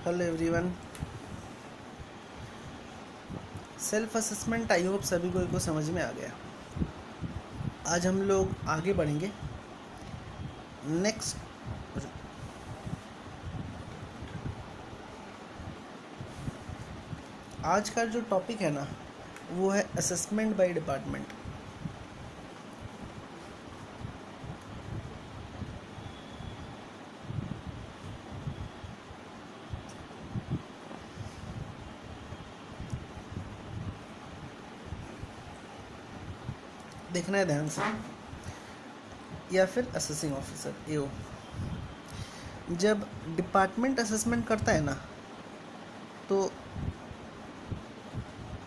Hello everyone. Self assessment I hope सभी को समझ में आ गया। आज हम लोग आगे बढ़ेंगे। नेक्स्ट आज का जो टॉपिक है ना वो है असेसमेंट बाय डिपार्टमेंट। देखना है ध्यान से, या फिर असेसिंग ऑफिसर एओ जब डिपार्टमेंट असेसमेंट करता है ना तो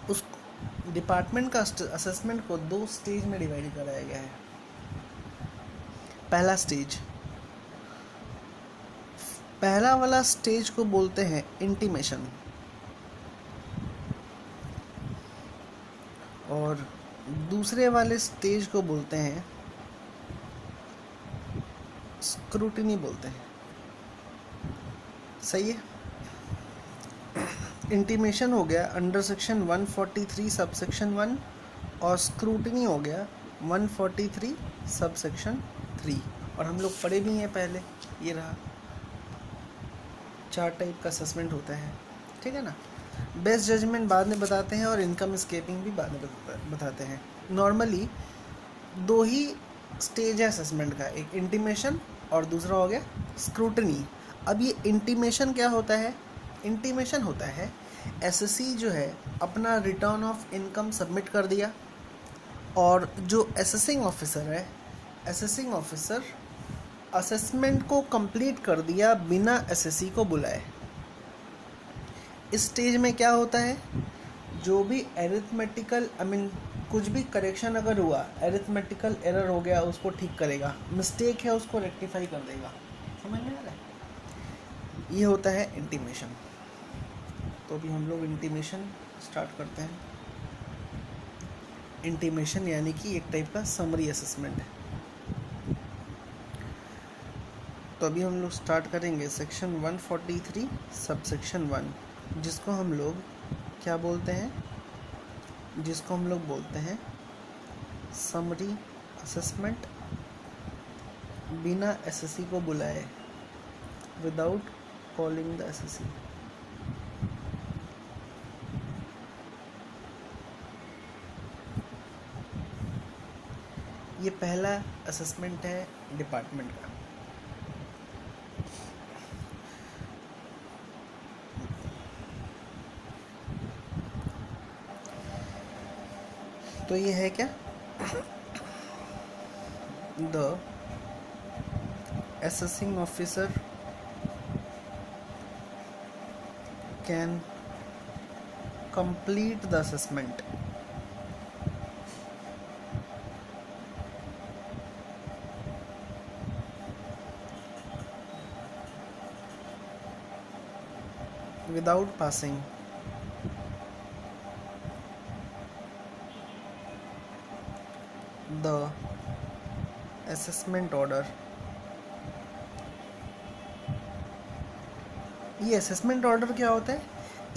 उस डिपार्टमेंट का असेसमेंट को 2 स्टेज में डिवाइड कराया गया है। पहला वाला स्टेज को बोलते हैं इंटीमेशन, और दूसरे वाले स्टेज को बोलते हैं स्क्रूटिनी बोलते हैं। सही है। इंटीमेशन हो गया अंडर सेक्शन 143 सब सेक्शन 1 और स्क्रूटिनी हो गया 143 सब सेक्शन 3। और हम लोग पढ़े भी हैं पहले, ये रहा 4 टाइप का असेसमेंट होता है। ठीक है ना। बेस्ट जजमेंट बाद में बताते हैं और इनकम स्केपिंग भी बाद में बताते हैं। नॉर्मली 2 ही स्टेज है असेसमेंट का, एक इंटीमेशन और दूसरा हो गया स्क्रूटनी। अब ये इंटीमेशन क्या होता है? इंटीमेशन होता है एसएससी जो है अपना रिटर्न ऑफ इनकम सबमिट कर दिया और जो असेसिंग ऑफिसर है, असेसिंग ऑफिसर असेसमेंट को कंप्लीट कर दिया बिना एसएससी को बुलाए। इस स्टेज में क्या होता है, जो भी एरिथमेटिकल कुछ भी करेक्शन अगर हुआ, एरिथमेटिकल एरर हो गया उसको ठीक करेगा, मिस्टेक है उसको रेक्टिफाई कर देगा। समझ में आ रहा है? ये होता है इंटीमेशन। तो अभी हम लोग इंटीमेशन स्टार्ट करते हैं। इंटीमेशन यानी कि एक टाइप का समरी असेसमेंट है। तो अभी हम लोग स्टार्ट करेंगे सेक्शन 143 सब सेक्शन 1, जिसको हम लोग क्या बोलते हैं? जिसको हम लोग बोलते हैं समरी असेसमेंट बिना एसएससी को बुलाए, विदाउट कॉलिंग द एसएससी। ये पहला असेसमेंट है डिपार्टमेंट का। तो ये है क्या? The assessing officer can complete the assessment without passing the assessment order। ये असेसमेंट ऑर्डर क्या होता है?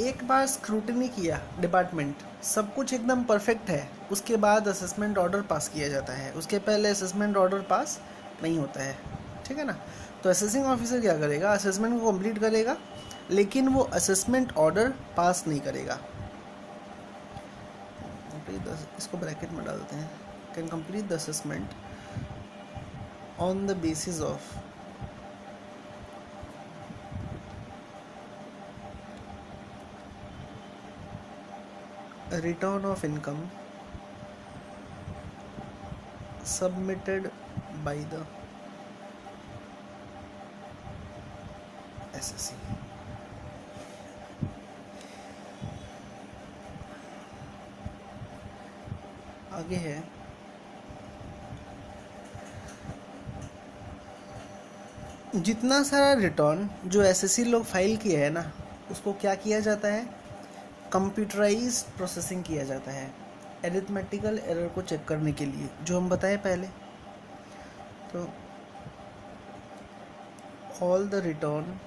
एक बार स्क्रूटिनी किया डिपार्टमेंट, सब कुछ एकदम परफेक्ट है, उसके बाद असेसमेंट ऑर्डर पास किया जाता है। उसके पहले असेसमेंट ऑर्डर पास नहीं होता है। ठीक है ना। तो असेसिंग ऑफिसर क्या करेगा? असेसमेंट को कंप्लीट करेगा, लेकिन वो असेसमेंट ऑर्डर पास नहीं करेगा। इसको ब्रैकेट में डालते हैं। Can complete the assessment on the basis of return of income submitted by the SSC। आगे है जितना सारा रिटर्न जो एसएससी लोग फाइल किए हैं ना, उसको क्या किया जाता है? कंप्यूटराइज्ड प्रोसेसिंग किया जाता है एरिथमेटिकल एरर को चेक करने के लिए, जो हम बताए पहले। तो all the return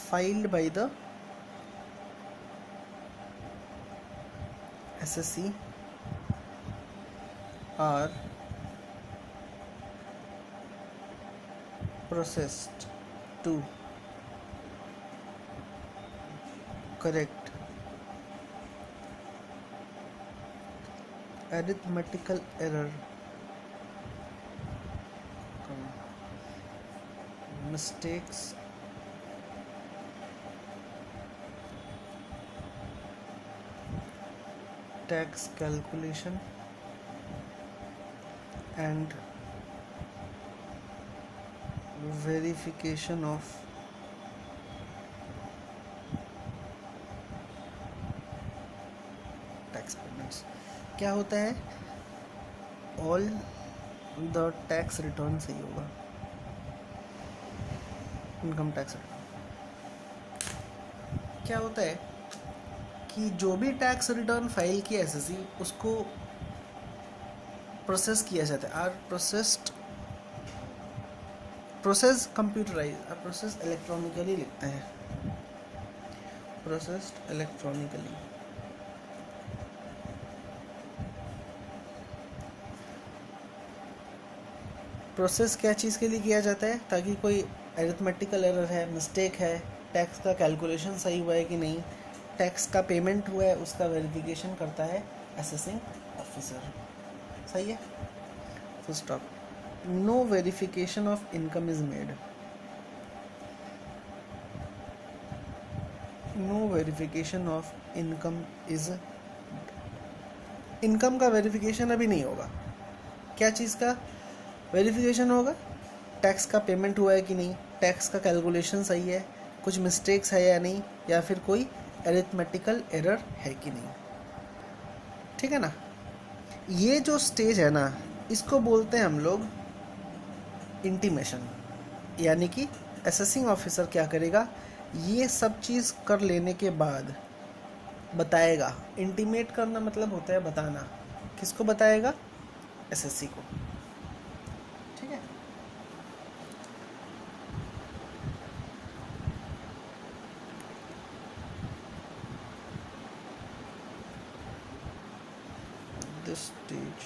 filed by the SSC are processed to correct arithmetical error, mistakes, tax calculation, and verification of tax payments. क्या होता है? ऑल द टैक्स रिटर्न सही होगा, इनकम टैक्स रिटर्न। क्या होता है कि जो भी टैक्स रिटर्न फाइल किया एसएससी, उसको प्रोसेस किया जाता है। Are process computerise, process electronically लिखते हैं, प्रोसेस्ड इलेक्ट्रॉनिकली। प्रोसेस क्या चीज़ के लिए किया जाता है? ताकि कोई अरिथमेटिकल एरर है, मिस्टेक है, टैक्स का कैलकुलेशन सही हुआ है कि नहीं, टैक्स का पेमेंट हुआ है, उसका वेरिफिकेशन करता है असेसिंग ऑफिसर। सही है, full stop. No verification of income is made, no verification of income is, income का वेरिफिकेशन अभी नहीं होगा। क्या चीज़ का वेरिफिकेशन होगा? टैक्स का पेमेंट हुआ है कि नहीं, टैक्स का कैलकुलेशन सही है, कुछ मिस्टेक्स है या नहीं, या फिर कोई अरिथमेटिकल एरर है कि नहीं। ठीक है ना? ये जो स्टेज है ना, इसको बोलते हैं हम लोग इंटीमेशन। यानी कि असेसिंग ऑफिसर क्या करेगा, ये सब चीज़ कर लेने के बाद बताएगा। इंटीमेट करना मतलब होता है बताना। किसको बताएगा? एसएससी को। ठीक है। This stage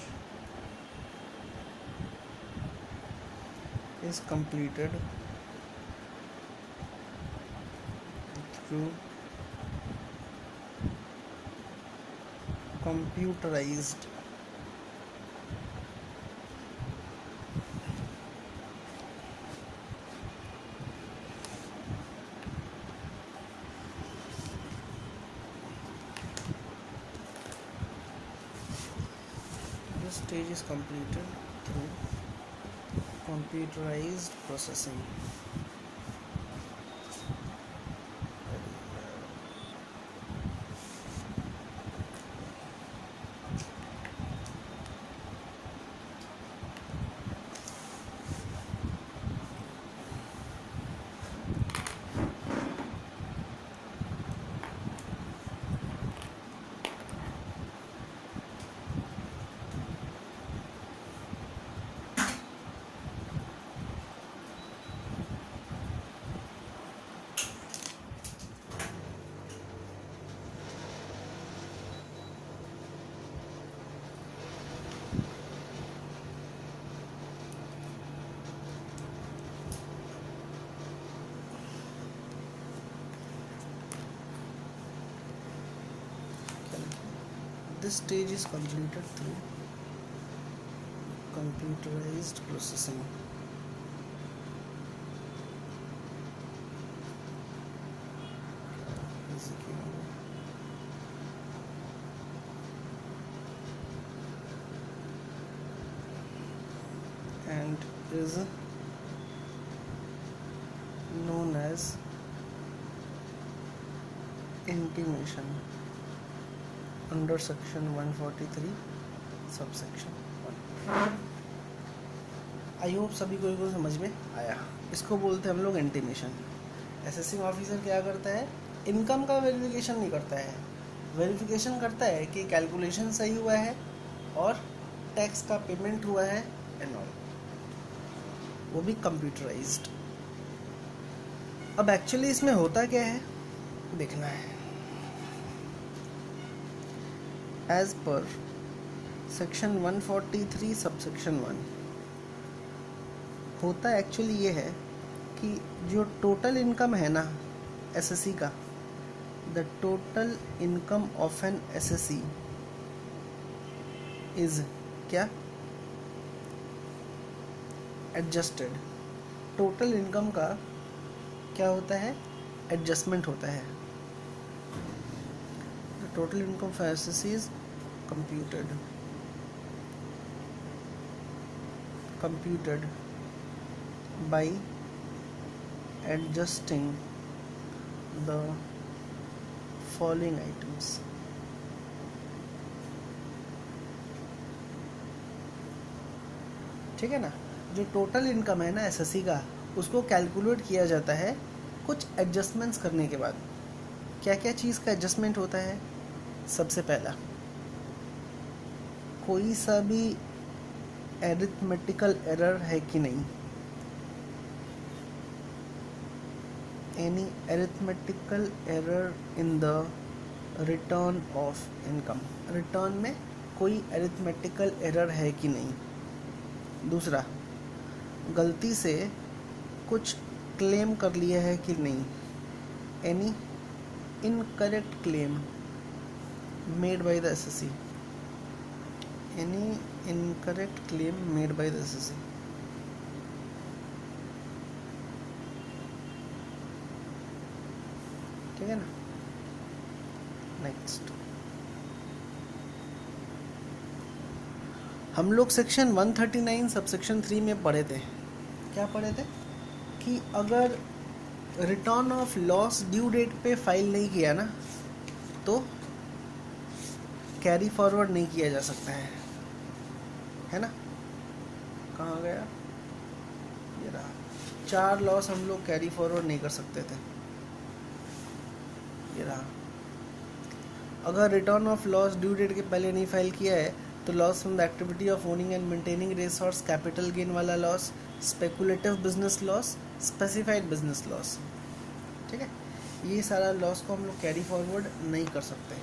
is completed through computerized this stage is completed through computerized processing. This stage is completed through computerized processing. And is known as intimation under section 143 subsection 1। I hope सभी को समझ में आया। इसको बोलते हैं हम लोग इंटीमेशन। असेसिंग ऑफिसर क्या करता है? इनकम का वेरिफिकेशन नहीं करता है, वेरिफिकेशन करता है कि कैलकुलेशन सही हुआ है और टैक्स का पेमेंट हुआ है एंड ऑल, वो भी कंप्यूटराइज्ड। अब एक्चुअली इसमें होता क्या है देखना है। एज पर सेक्शन 143 सबसेक्शन 1 होता एक्चुअली ये है कि जो टोटल इनकम है ना एसएससी का, the total income of an assessee is क्या, एडजस्टेड। टोटल इनकम का क्या होता है, एडजस्टमेंट होता है। The total income for assessee is computed by adjusting the following items। ठीक है ना। जो टोटल इनकम है ना एसएससी का, उसको कैलकुलेट किया जाता है कुछ एडजस्टमेंट्स करने के बाद। क्या क्या चीज़ का एडजस्टमेंट होता है? सबसे पहला, कोई सा भी एरिथमेटिकल एरर है कि नहीं, any arithmetical error in the return of income, return में कोई एरिथमेटिकल एरर है कि नहीं। दूसरा, गलती से कुछ क्लेम कर लिया है कि नहीं, any incorrect claim made by the assessee, any incorrect claim made by the assessee. ठीक है ना। नेक्स्ट, हम लोग सेक्शन 139 सबसेक्शन 3 में पढ़े थे। क्या पढ़े थे कि अगर return of loss due date पे फाइल नहीं किया ना, तो कैरी फॉरवर्ड नहीं किया जा सकता है ना। कहाँ गया ये रहा। 4 लॉस हम लोग कैरी फॉरवर्ड नहीं कर सकते थे। ये रहा, अगर return of loss due date के पहले नहीं फाइल किया है तो loss from the activity of owning and maintaining resource, capital gain वाला loss, speculative business loss, specified business loss. ठीक है, ये सारा लॉस को हम लोग कैरी फॉरवर्ड नहीं कर सकते।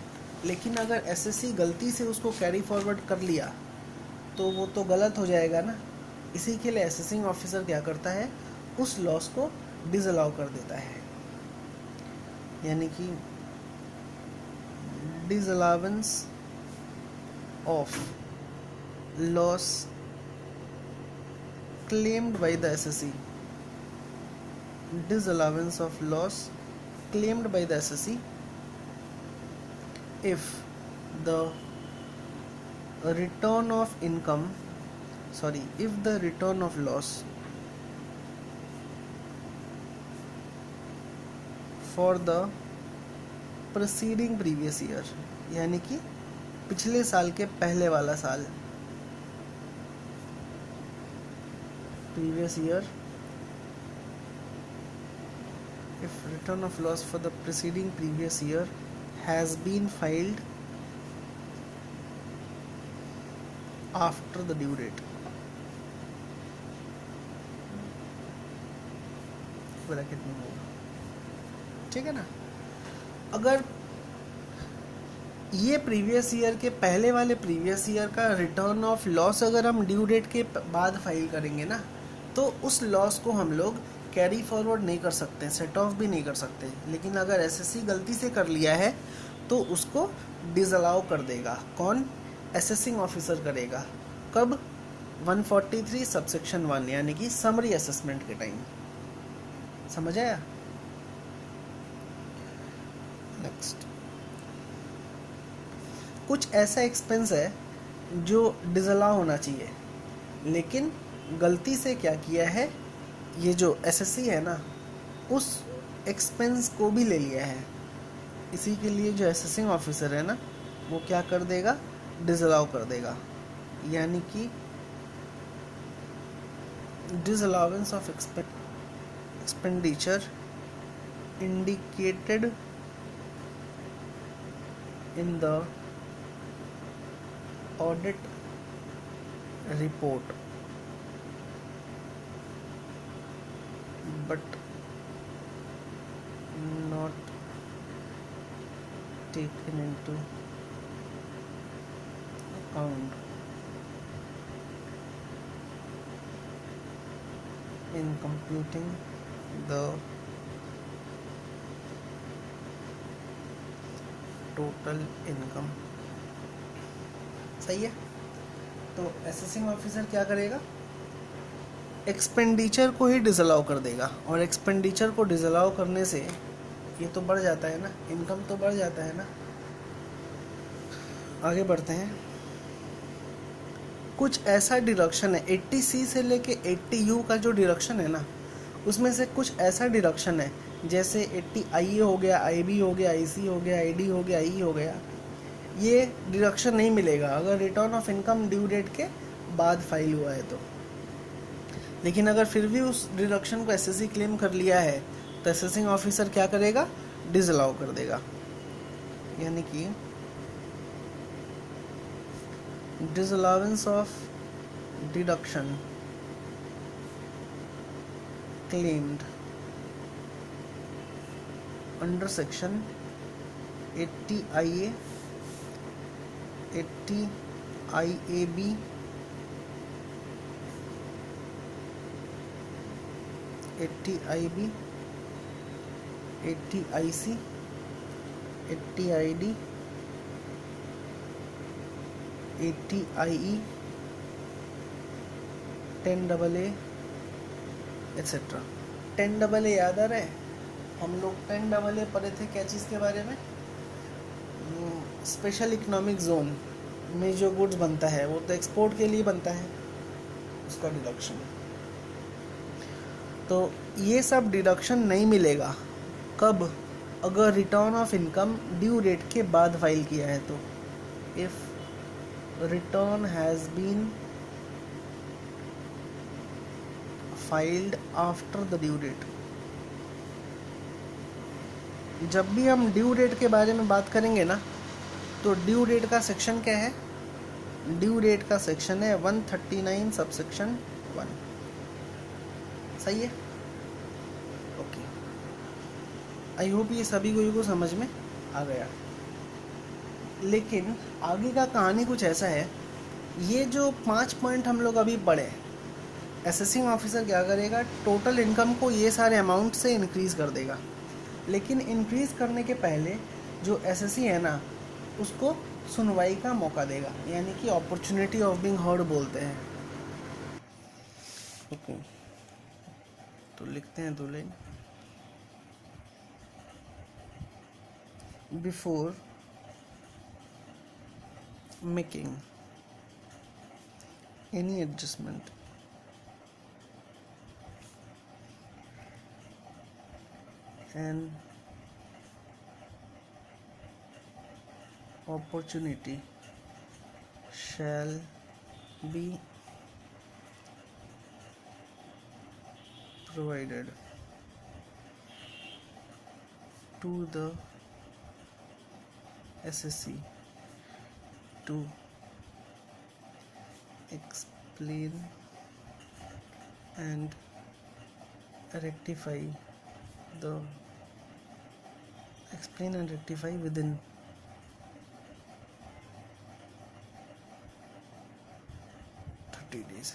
लेकिन अगर एसएससी गलती से उसको कैरी फॉरवर्ड कर लिया तो वो तो गलत हो जाएगा ना। इसी के लिए असेसिंग ऑफिसर क्या करता है, उस लॉस को डिसअलाउ कर देता है, यानी कि disallowance of loss claimed by the SSC, disallowance of loss claimed by the SSC if the return of income, if the return of loss for the preceding previous year, यानी कि पिछले साल के पहले वाला साल, previous year, if return of loss for the preceding previous year has been filed after the due date, bracket में होगा। ठीक है ना। अगर ये प्रीवियस ईयर के पहले वाले प्रीवियस ईयर का रिटर्न ऑफ लॉस अगर हम ड्यू डेट के बाद फाइल करेंगे ना, तो उस लॉस को हम लोग कैरी फॉरवर्ड नहीं कर सकते, सेट ऑफ भी नहीं कर सकते। लेकिन अगर एसएससी गलती से कर लिया है तो उसको डिसअलाउ कर देगा। कौन? असेसिंग ऑफिसर करेगा। कब? 143 सबसेक्शन 1 यानी कि समरी असेसमेंट के टाइम। समझ आया? नेक्स्ट, कुछ ऐसा एक्सपेंस है जो डिसअलाउ होना चाहिए, लेकिन गलती से क्या किया है, ये जो एसएससी है ना, उस एक्सपेंस को भी ले लिया है। इसी के लिए जो असेसिंग ऑफिसर है ना, वो क्या कर देगा, डिसअलाउ कर देगा। यानी कि disallowance of expenditure indicated in the audit report but taken into account in computing the total income। सही है। तो असेसिंग ऑफिसर क्या करेगा, एक्सपेंडिचर को ही डिसअलाउ कर देगा, और एक्सपेंडिचर को डिसअलाउ करने से ये तो बढ़ जाता है ना, इनकम तो बढ़ जाता है ना। आगे बढ़ते हैं। कुछ ऐसा डिडक्शन है 80C से लेके 80U का जो डिडक्शन है ना, उसमें से कुछ ऐसा डिडक्शन है जैसे 80IA हो गया, IB हो गया, IC हो गया, ID हो गया, IE हो गया, ये डिडक्शन नहीं मिलेगा अगर return of income due date के बाद फाइल हुआ है तो। लेकिन अगर फिर भी उस डिडक्शन को एसएससी क्लेम कर लिया है तो असेसिंग ऑफिसर क्या करेगा, डिसअलाउ कर देगा। यानी कि disallowance of deduction claimed under section 80IA, 80IAB, 80IB, 80IC, 80ID, 80IE, 10AA etc। 10AA याद आ रहा है, हम लोग 10AA पढ़े थे क्या चीज़ के बारे में, स्पेशल इकोनॉमिक जोन में जो गुड्स बनता है वो तो एक्सपोर्ट के लिए बनता है, उसका डिडक्शन। तो ये सब डिडक्शन नहीं मिलेगा कब, अगर return of income due date के बाद फाइल किया है तो। If return has been filed after the due date। जब भी हम ड्यू डेट के बारे में बात करेंगे ना, तो ड्यू डेट का सेक्शन क्या है, ड्यू डेट का सेक्शन है 139 सबसेक्शन 1। सही है, ओके। आई होप ये सभी को समझ में आ गया। लेकिन आगे का कहानी कुछ ऐसा है, ये जो 5 पॉइंट हम लोग अभी पढ़े, असेसिंग ऑफिसर क्या करेगा, टोटल इनकम को ये सारे अमाउंट से इंक्रीज़ कर देगा। लेकिन इंक्रीज़ करने के पहले जो एसएससी है ना, उसको सुनवाई का मौका देगा, यानी कि अपॉर्चुनिटी ऑफ बीइंग हर्ड बोलते हैं। ओके, तो लिखते हैं 2 line. Before making any adjustment an opportunity shall be provided to the SSC to explain and rectify within 30 days।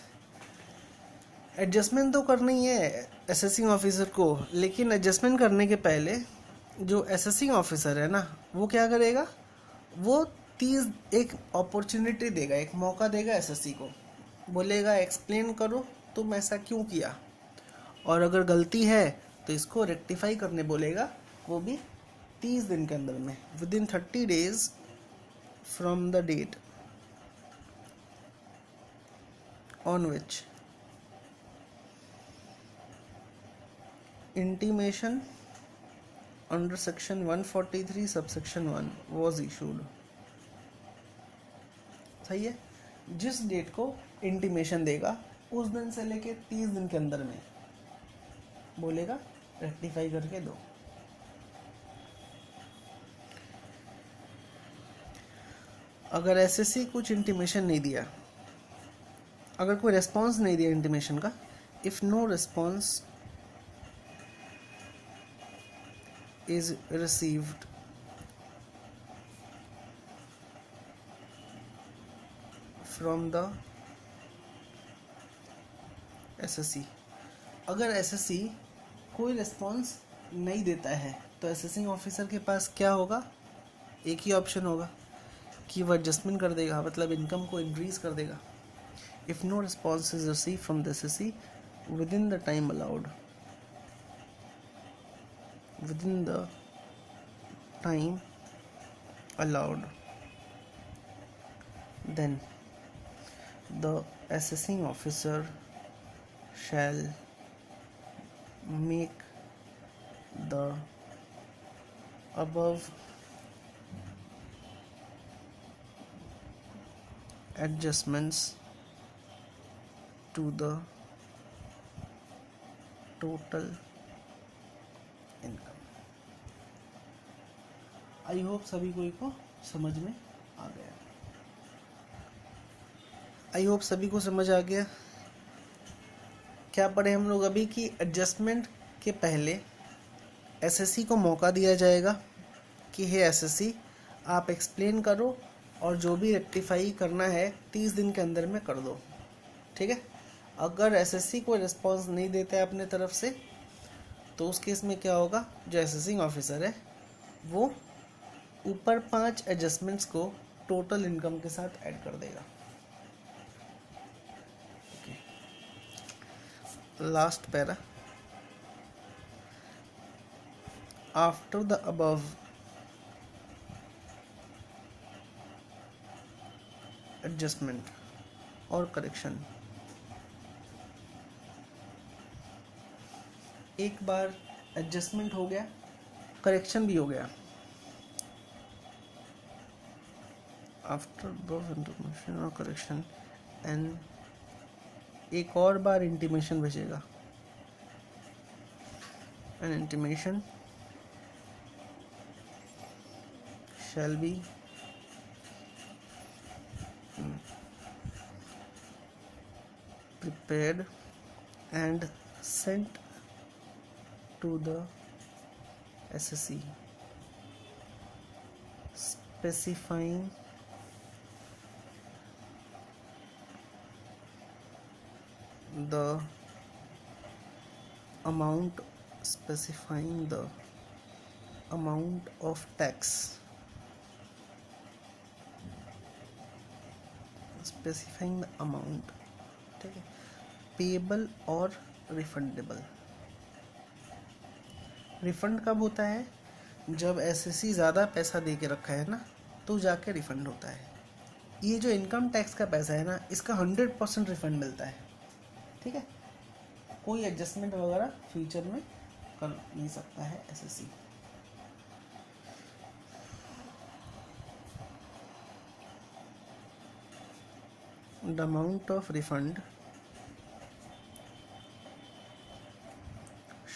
Adjustment तो करना ही है असेसिंग ऑफिसर को, लेकिन एडजस्टमेंट करने के पहले जो असेसिंग ऑफिसर है ना, वो क्या करेगा, वो 30 एक अपॉर्चुनिटी देगा, एक मौका देगा एसएससी को, बोलेगा एक्सप्लेन करो तुम ऐसा क्यों किया, और अगर गलती है तो इसको रेक्टिफाई करने बोलेगा, वो भी 30 दिन के अंदर में, within 30 days from the date on which intimation under section 143 subsection 1 was issued. सही है, जिस डेट को इंटीमेशन देगा उस दिन से लेके 30 दिन के अंदर में बोलेगा रेक्टिफाई करके दो। अगर एसएससी कुछ इंटीमेशन नहीं दिया, अगर कोई रेस्पॉन्स नहीं दिया इंटीमेशन का, if no response is received from the SSC. अगर एसएससी कोई रिस्पॉन्स नहीं देता है तो असेसिंग ऑफिसर के पास क्या होगा, एक ही ऑप्शन होगा कि वो एडजस्टमेंट कर देगा, मतलब इनकम को इंक्रीज कर देगा। If no response is receive from the SSC within the time allowed, within the time allowed, then the assessing officer shall make the above adjustments to the total income। I hope सभी को समझ में आ गया। I hope सभी को समझ आ गया। क्या पढ़े हम लोग अभी कि एडजस्टमेंट के पहले एसएससी को मौका दिया जाएगा कि हे एसएससी आप एक्सप्लेन करो और जो भी रेक्टिफाई करना है 30 दिन के अंदर में कर दो, ठीक है। अगर एसएससी कोई रिस्पॉन्स नहीं देता है अपने तरफ से तो उस केस में क्या होगा, जो असेसिंग ऑफिसर है वो ऊपर 5 एडजस्टमेंट्स को टोटल इनकम के साथ ऐड कर देगा। Last para, after the above adjustment और करेक्शन, एक बार एडजस्टमेंट हो गया, करेक्शन भी हो गया, आफ्टर अबव इंटीमेशन और करेक्शन एंड एक और बार इंटीमेशन भेजेगा, N intimation shall be prepared and sent to the SSC specifying the amount of tax, specifying the amount, ठीक है, पेएबल और रिफंडेबल। रिफंड कब होता है, जब एसएससी ज़्यादा पैसा दे के रखा है ना तो जाके रिफंड होता है। ये जो इनकम टैक्स का पैसा है ना इसका 100% रिफंड मिलता है, ठीक है। कोई एडजस्टमेंट वगैरह फ्यूचर में कर नहीं सकता है SSC. The amount of refund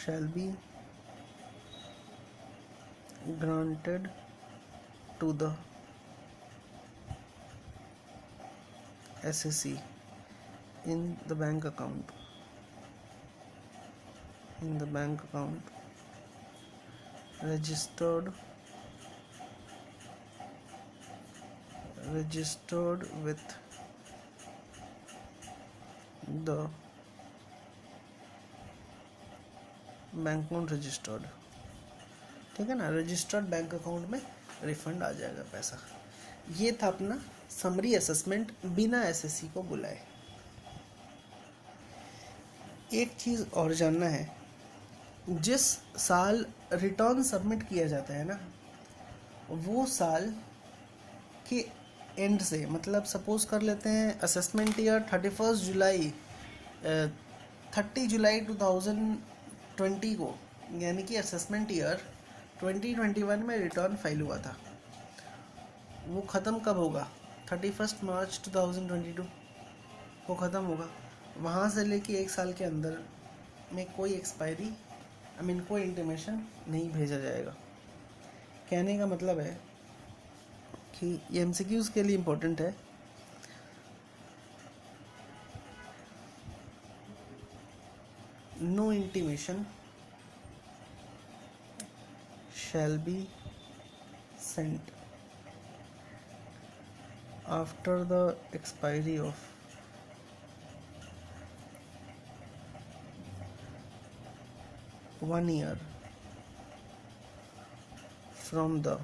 shall be granted to the SSC in the bank account registered with the bank account registered, ठीक है ना, रजिस्टर्ड बैंक अकाउंट में रिफंड आ जाएगा पैसा। ये था अपना समरी असेसमेंट बिना एसएससी को बुलाए। एक चीज़ और जानना है, जिस साल रिटर्न सबमिट किया जाता है ना वो साल के एंड से, मतलब सपोज कर लेते हैं असेसमेंट ईयर 30 जुलाई 2020 को, यानी कि असेसमेंट ईयर 2021 में रिटर्न फाइल हुआ था, वो ख़त्म कब होगा, 31 मार्च 2022 को ख़त्म होगा। वहाँ से लेके एक साल के अंदर में कोई एक्सपायरी कोई इंटीमेशन नहीं भेजा जाएगा। कहने का मतलब है कि ये एमसीक्यूज़ के लिए इम्पोर्टेंट है। No intimation shall be sent after the expiry of 1 year from the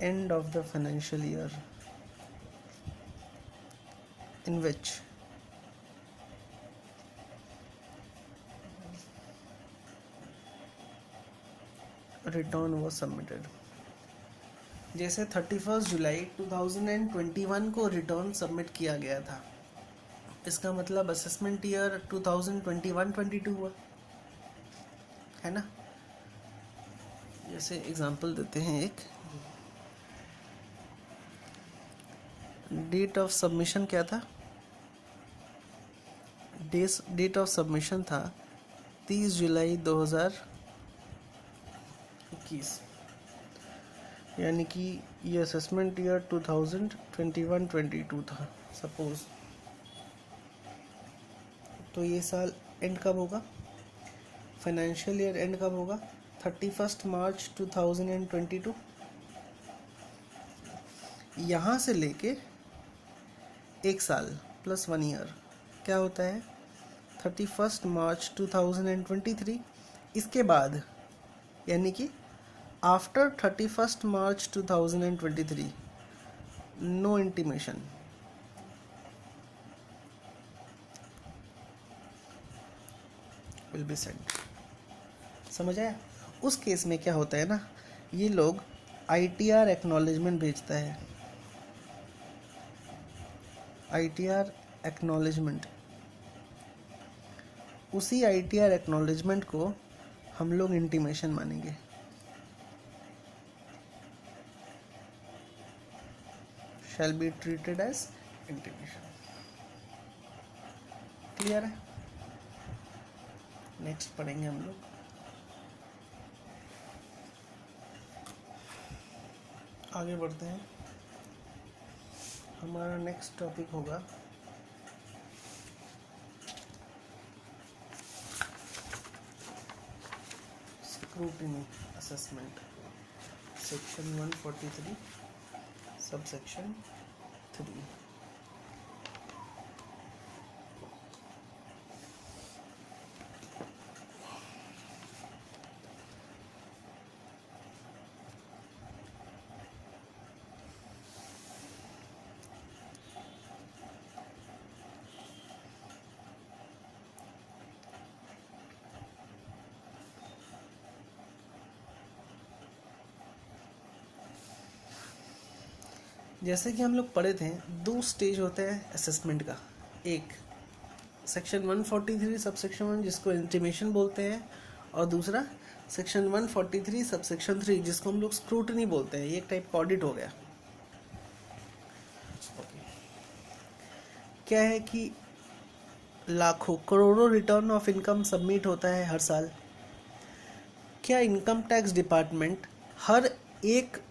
end of the financial year in which return was submitted. जैसे 31 जुलाई 2021 को रिटर्न सबमिट किया गया था, इसका मतलब असेसमेंट ईयर 2021-22 हुआ है ना। जैसे एग्जांपल देते हैं, एक डेट ऑफ सबमिशन क्या था, डेट ऑफ सबमिशन था 30 जुलाई 2021, यानी कि ये असेसमेंट ईयर 2021-22 था सपोज। तो ये साल एंड कब होगा, फाइनेंशियल ईयर एंड कब होगा, 31 मार्च 2022। यहाँ से लेके एक साल प्लस 1 ईयर क्या होता है 31 मार्च 2023। इसके बाद यानी कि after 31 March 2023 no intimation will be sent. समझ आया। उस केस में क्या होता है ना, ये लोग ITR एक्नॉलेजमेंट भेजता है, ITR एक्नॉलेजमेंट। उसी ITR एक्नॉलेजमेंट को हम लोग इंटीमेशन मानेंगे। Shall be treated as intimation. Clear है। नेक्स्ट पढ़ेंगे हम लोग, आगे बढ़ते हैं। हमारा नेक्स्ट टॉपिक होगा स्क्रूटिनी असेसमेंट, सेक्शन 143 सबसेक्शन 3। जैसे कि हम लोग पढ़े थे, 2 स्टेज होते हैं असेसमेंट का। एक सेक्शन 143 सबसेक्शन 1 जिसको इंटीमेशन बोलते हैं, और दूसरा सेक्शन 143 सबसेक्शन 3 जिसको हम लोग स्क्रूटनी बोलते हैं। ये एक टाइप का ऑडिट हो गया। क्या है कि लाखों करोड़ों रिटर्न ऑफ इनकम सबमिट होता है हर साल। क्या इनकम टैक्स डिपार्टमेंट हर एक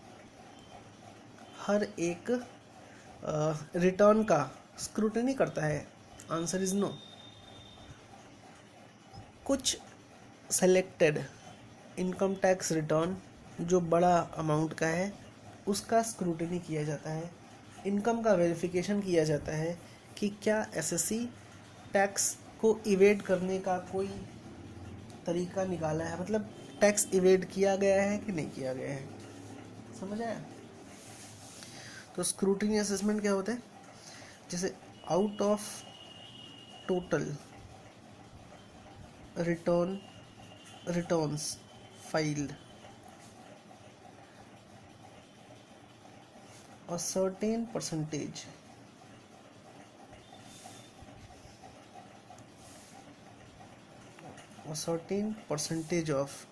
रिटर्न का स्क्रूटनी करता है? Answer is no. कुछ सेलेक्टेड इनकम टैक्स रिटर्न जो बड़ा अमाउंट का है उसका स्क्रूटनी किया जाता है, इनकम का वेरिफिकेशन किया जाता है कि क्या SSC टैक्स को इवेड करने का कोई तरीका निकाला है, मतलब टैक्स इवेड किया गया है कि नहीं किया गया है। समझ आया। तो स्क्रूटनी असेसमेंट क्या होता है, जैसे out of total returns filed a certain percentage of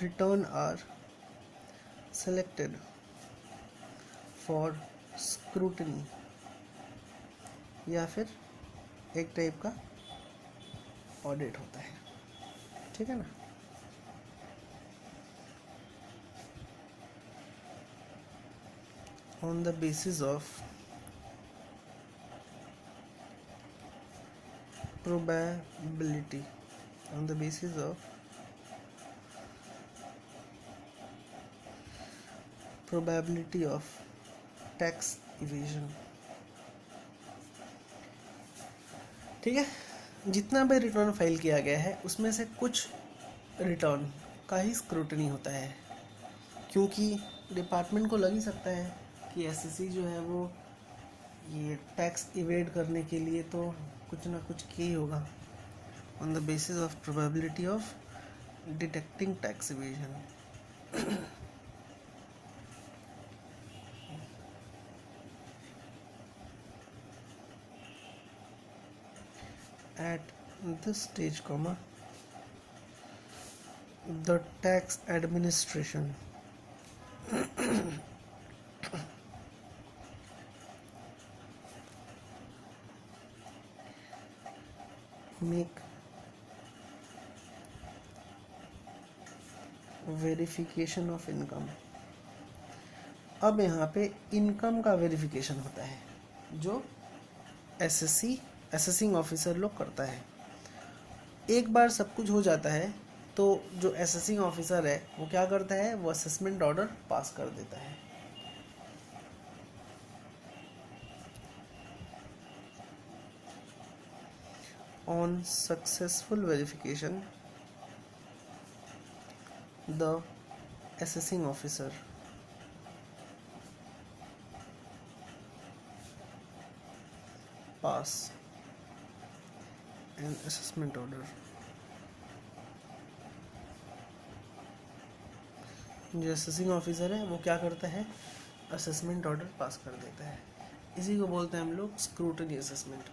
return are selected for scrutiny, या फिर एक टाइप का ऑडिट होता है। ठीक है ना। on the basis of probability on the basis of probability of tax evasion। ठीक है, जितना भी रिटर्न फाइल किया गया है उसमें से कुछ रिटर्न का ही स्क्रूटनी होता है, क्योंकि डिपार्टमेंट को लग ही सकता है कि एसएससी जो है वो ये टैक्स इवेड करने के लिए तो कुछ ना कुछ किया ही होगा। On the basis of probability of detecting tax evasion. At this stage, the tax administration make verification of income. अब यहाँ पे इनकम का वेरिफिकेशन होता है जो एसएससी असेसिंग ऑफिसर लोग करता है। एक बार सब कुछ हो जाता है तो जो असेसिंग ऑफिसर है वो क्या करता है, वो असेसमेंट ऑर्डर पास कर देता है। On successful verification the assessing officer pass an assessment order. जो असेसिंग ऑफिसर है वो क्या करता है, असेसमेंट ऑर्डर पास कर देता है। इसी को बोलते हैं हम लोग स्क्रूटनी असेसमेंट।